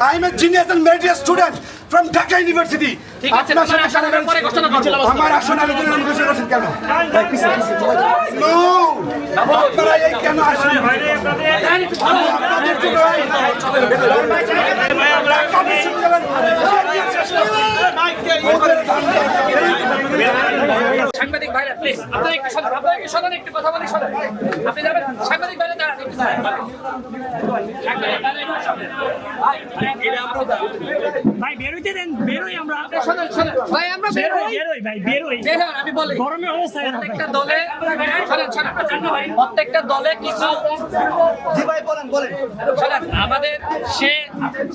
I am a genius and meritorious student from Dhaka University. আমার আসন আলোচনা ঘোষণা করছেন কেন? No! আপনারা এই কেন আসেন? সাংবাদিক ভাইরা প্লিজ আপনারা একটু শোনেন একটু কথা বলি শোনেন আপনি যাবেন সাংবাদিক ভাইরা দাঁড়ান একটু ভাই বেরোইতে দেন, বেরোই আমরা। শোনেন ভাই আমরা বেরোই ভাই, বেরোই। আমি বলি গরমের অবস্থা প্রত্যেকটা দলে প্রত্যেকটা দলে কিছু শোনেন আমাদের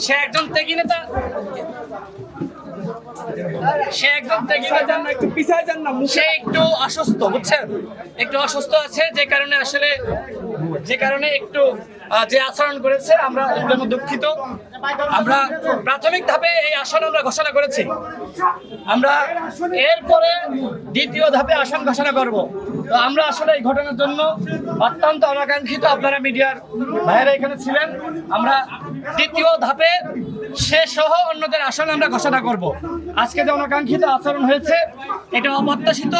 সে একজন ত্যাগী নেতা, সে একজন ত্যাগী নেতা, একটু পিছায় যান না। সে একটু অসুস্থ বুঝছেন, একটু অসুস্থ আছে যে কারণে একটু যে আচরণ করেছে আমরা এর জন্য দুঃখিত। আমরা প্রাথমিক ধাপে এই আসন আমরা ঘোষণা করেছি, আমরা এরপরে দ্বিতীয় ধাপে আসন ঘোষণা করব। তো আমরা আসলে এই ঘটনার জন্য অত্যন্ত অনাকাঙ্ক্ষিত, আপনারা মিডিয়ার ভাইয়েরা এখানে ছিলেন, আমরা দ্বিতীয় ধাপে সে সহ অন্যদের আসন আমরা ঘোষণা করব। আজকে যে অনাকাঙ্ক্ষিত আচরণ হয়েছে এটা অপ্রত্যাশিত,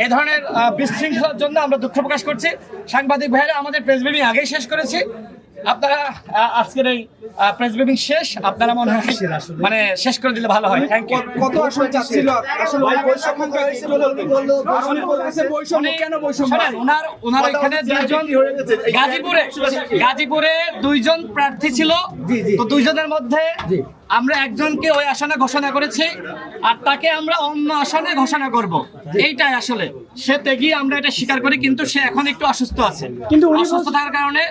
এ ধরনের বিশৃঙ্খলার জন্য আমরা দুঃখ প্রকাশ করছি। সাংবাদিক ভাইয়েরা আমাদের প্রেস ব্রিফিং আগেই শেষ করেছি, আপনারা আজকের এই প্রেস ব্রিফিং শেষ, আপনারা মনে হয় মানে শেষ করে দিলে ভালো হয়। Thank you. কত আসন চাচ্ছিল? আসলে বৈষম্য করা হয়েছিল আসলে বলতেছে বৈষম্য, কেন বৈষম্য? শোনেন, ওনার এখানে গাজীপুরে দুইজন প্রার্থী ছিল, তো দুইজনের মধ্যে আমরা একজনকে ওই আসনে ঘোষণা করেছি আর তাকে আমরা অন্য আসনে ঘোষণা করব। এইটাই আসলে সে ত্যাগী, আমরা এটা স্বীকার করি, কিন্তু সে এখন একটু অসুস্থ আছে, কিন্তু অসুস্থ থাকার কারণে